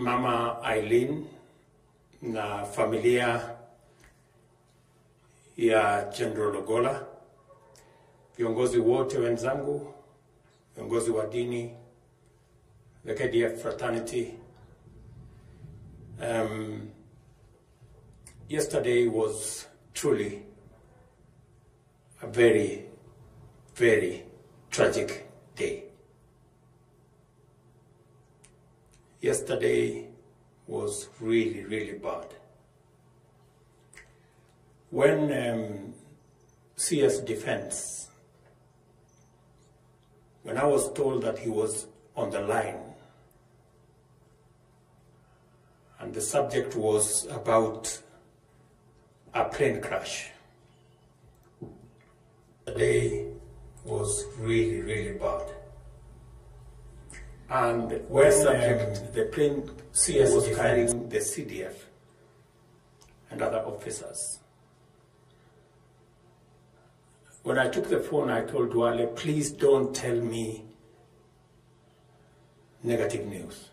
Mama Eileen na familia ya General Ogolla, viongozi wote wenzangu, viongozi wa dini, the CDF fraternity. Yesterday was truly a very, very tragic day. Yesterday was really, really bad. When CS Defense, when I was told that he was on the line, and the subject was about a plane crash, the day was really, really bad. And when the plane CS was carrying the CDF and other officers, when I took the phone, I told Duale, please don't tell me negative news.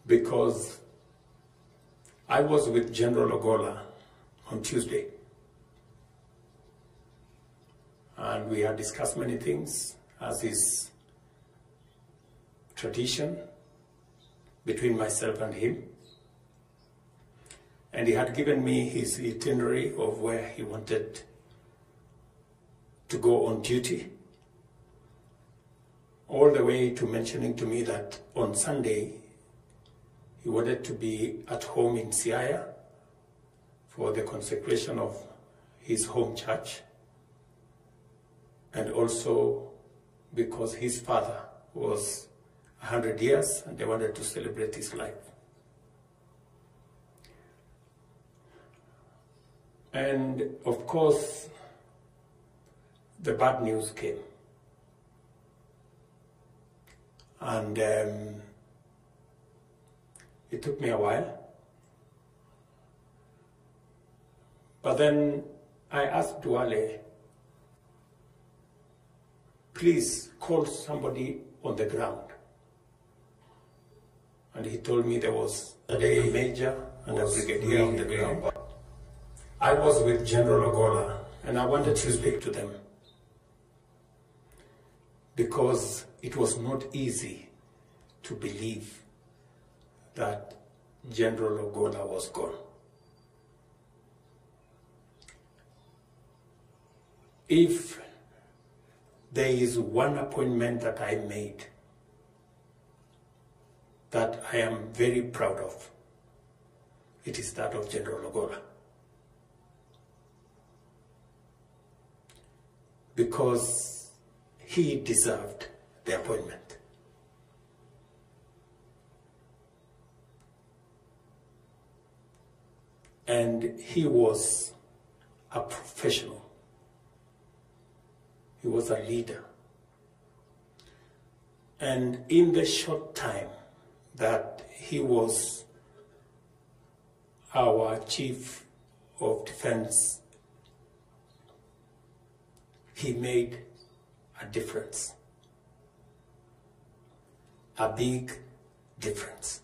Because I was with General Ogolla on Tuesday, and we had discussed many things, as is tradition between myself and him. And he had given me his itinerary of where he wanted to go on duty, all the way to mentioning to me that on Sunday he wanted to be at home in Siaya for the consecration of his home church, and also because his father was 100 years and they wanted to celebrate his life. And of course, the bad news came. And it took me a while. But then I asked Duale, please call somebody on the ground. And he told me there was a major and a brigadier on the ground. I was with General Ogolla, and I wanted to speak to them because it was not easy to believe that General Ogolla was gone. If there is one appointment that I made that I am very proud of, it is that of General Ogolla. Because he deserved the appointment. And he was a professional. He was a leader. And in the short time that he was our chief of defense, he made a difference, a big difference.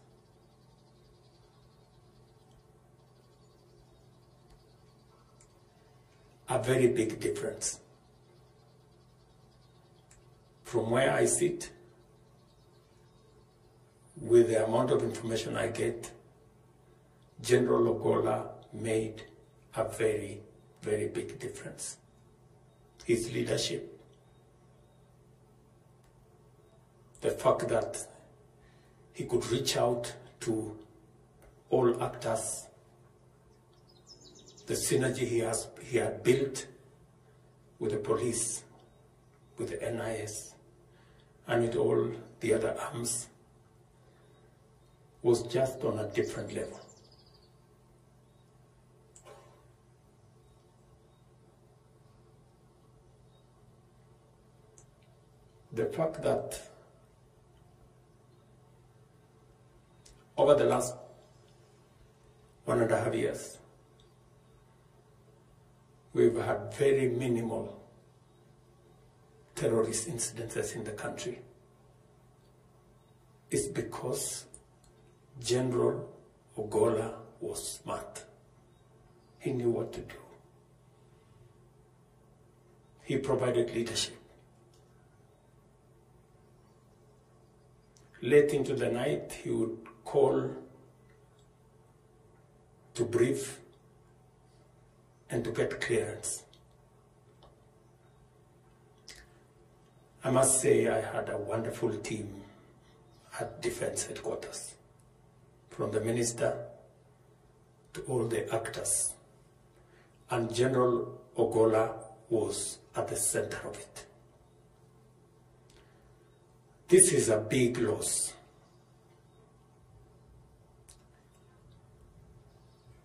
A very big difference. From where I sit, with the amount of information I get, General Ogolla made a very, very big difference. His leadership, the fact that he could reach out to all actors, the synergy he had built with the police, with the NIS, and with all the other arms, was just on a different level. The fact that over the last 1.5 years, we've had very minimal terrorist incidences in the country is because General Ogolla was smart. He knew what to do. He provided leadership. Late into the night, he would call to brief and to get clearance. I must say I had a wonderful team at Defense Headquarters, from the minister to all the actors, and General Ogolla was at the center of it. This is a big loss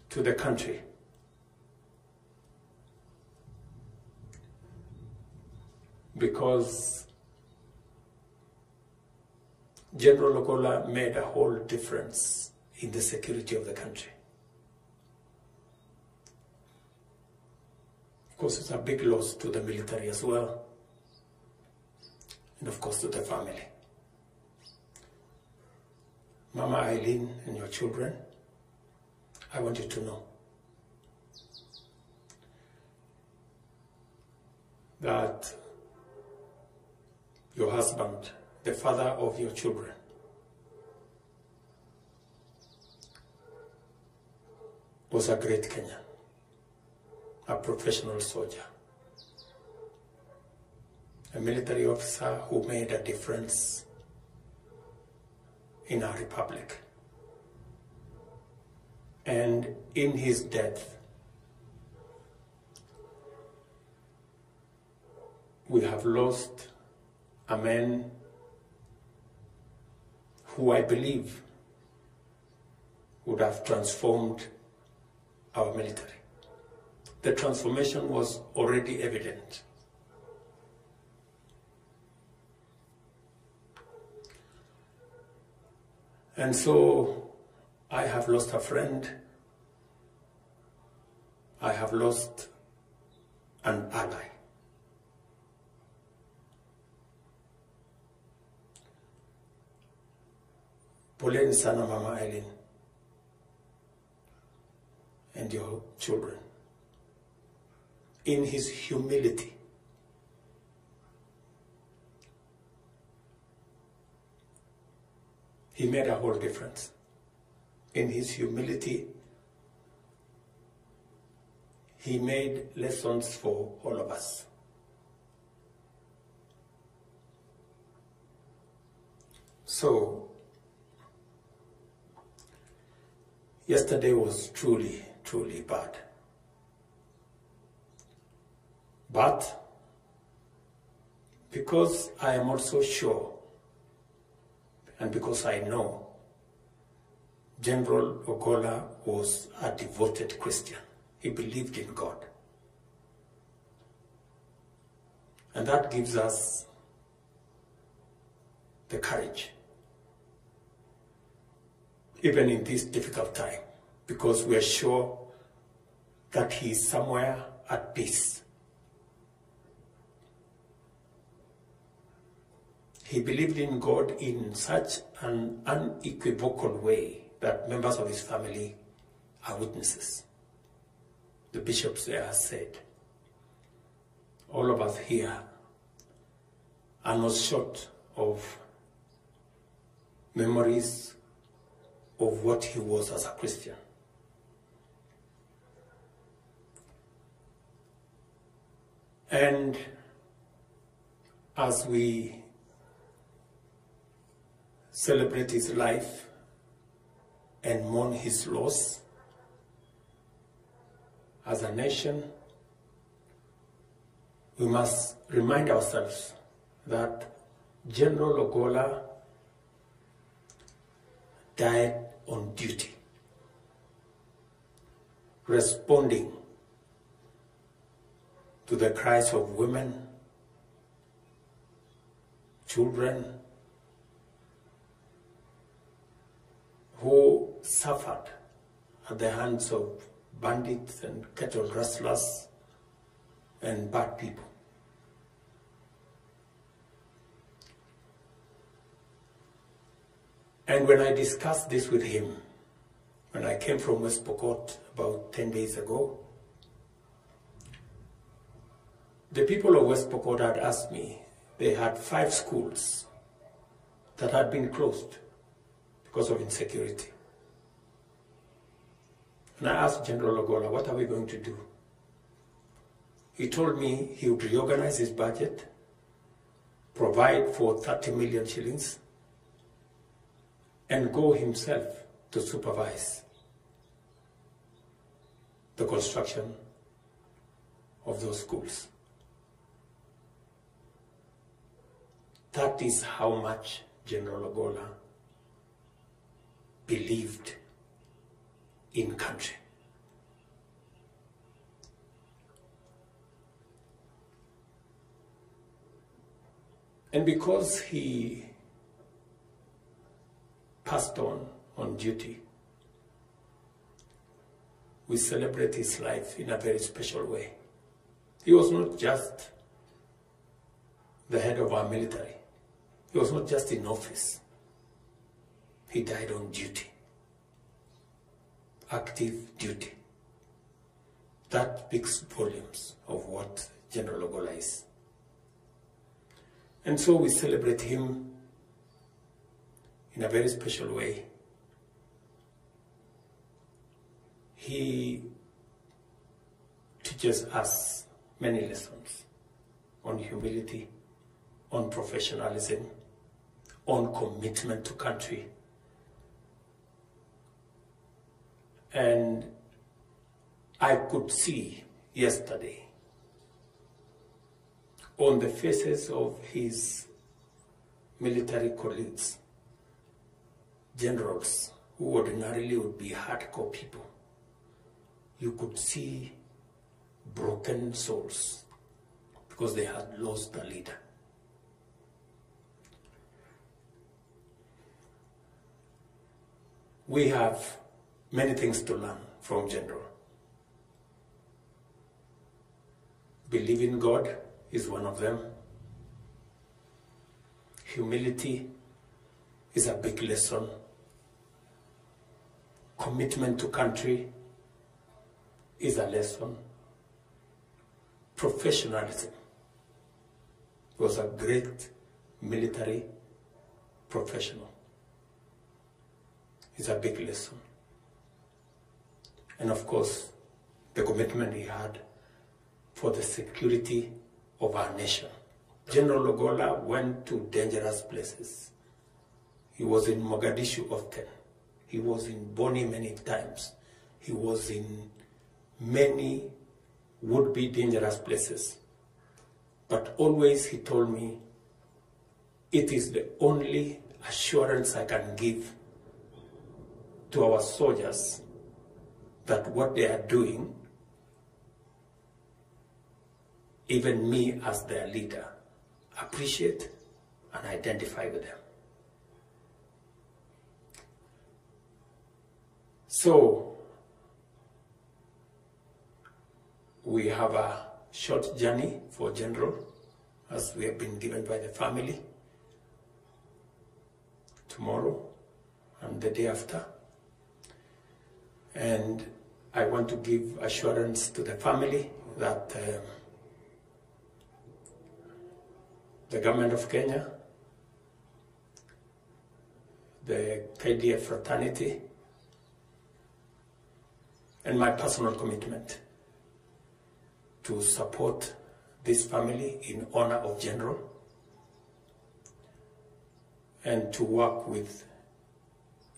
to the country. Because General Ogolla made a whole difference in the security of the country. Of course, it's a big loss to the military as well, and of course to the family. Mama Eileen and your children, I want you to know that your husband, the father of your children, was a great Kenyan, a professional soldier, a military officer who made a difference in our republic. And in his death, we have lost a man who I believe would have transformed our military. The transformation was already evident. And so I have lost a friend. I have lost an ally. Poleni sana Mama Eileen and your children. In his humility, he made a whole difference. In his humility, he made lessons for all of us. So, yesterday was truly, truly bad. But because I am also sure, and because I know, General Ogolla was a devoted Christian. He believed in God. And that gives us the courage, even in this difficult time, because we are sure that he is somewhere at peace. He believed in God in such an unequivocal way that members of his family are witnesses. The bishops there said, all of us here are not short of memories of what he was as a Christian. And as we celebrate his life and mourn his loss, as a nation, we must remind ourselves that General Ogolla died on duty, responding to the cries of women, children, who suffered at the hands of bandits and cattle rustlers and bad people. And when I discussed this with him, when I came from West Pokot about 10 days ago, the people of West Pokot had asked me, they had 5 schools that had been closed because of insecurity. And I asked General Ogolla, what are we going to do? He told me he would reorganize his budget, provide for 30 million shillings, and go himself to supervise the construction of those schools. That is how much General Ogolla believed in country. And because he passed on duty, we celebrate his life in a very special way. He was not just the head of our military. He was not just in office. He died on duty. Active duty. That speaks volumes of what General Ogolla is. And so we celebrate him in a very special way. He teaches us many lessons on humility, on professionalism, on commitment to country. And I could see yesterday on the faces of his military colleagues, generals who ordinarily would be hardcore people, you could see broken souls because they had lost a leader. We have many things to learn from General. Believe in God is one of them. Humility is a big lesson. Commitment to country is a lesson. Professionalism. He was a great military professional. It's a big lesson. And of course, the commitment he had for the security of our nation. General Ogolla went to dangerous places. He was in Mogadishu often. He was in Boni many times. He was in many would-be dangerous places. But always he told me, it is the only assurance I can give to our soldiers that what they are doing, even me as their leader, appreciate and identify with them. So, we have a short journey for General, as we have been given by the family, tomorrow and the day after. And I want to give assurance to the family that the government of Kenya, the CDF fraternity, and my personal commitment to support this family in honor of General and to work with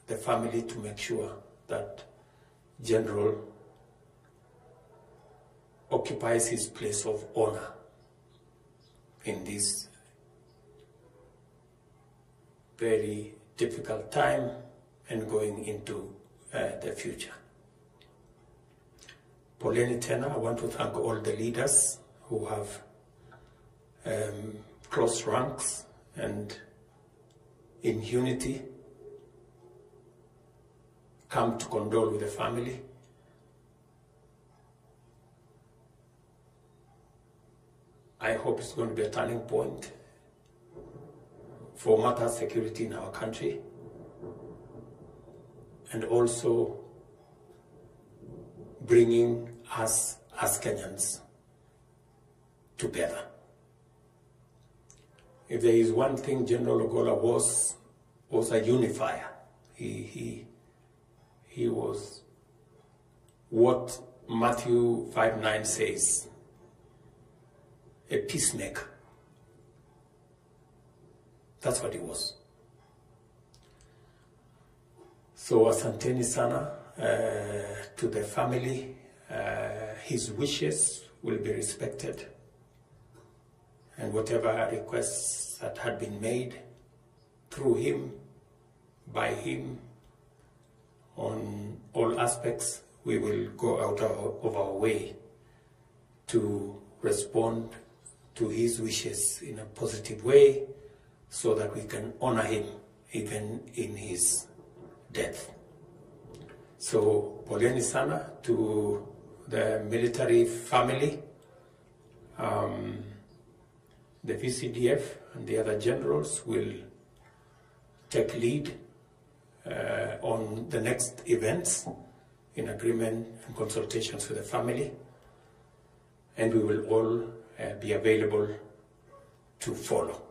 the family to make sure that General occupies his place of honor in this very difficult time and going into the future. Poleni tena, I want to thank all the leaders who have crossed ranks and in unity come to condole with the family. I hope it's going to be a turning point for matter security in our country. and also bringing us as Kenyans together. If there is one thing General Ogolla was a unifier. He was what Matthew 5:9 says, a peacemaker. That's what he was. So asanteni sana to the family. His wishes will be respected, and whatever requests that had been made through him, by him, on all aspects, we will go out of our way to respond to his wishes in a positive way so that we can honor him even in his death. So, poleni sana to the military family, the VCDF and the other generals will take lead on the next events in agreement and consultations with the family, and we will all be available to follow.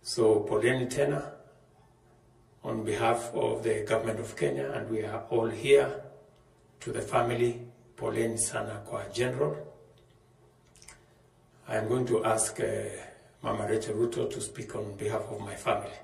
So, poleni tena on behalf of the government of Kenya, and we are all here. To the family, poleni sana kwa General. I am going to ask Mama Rachel Ruto to speak on behalf of my family.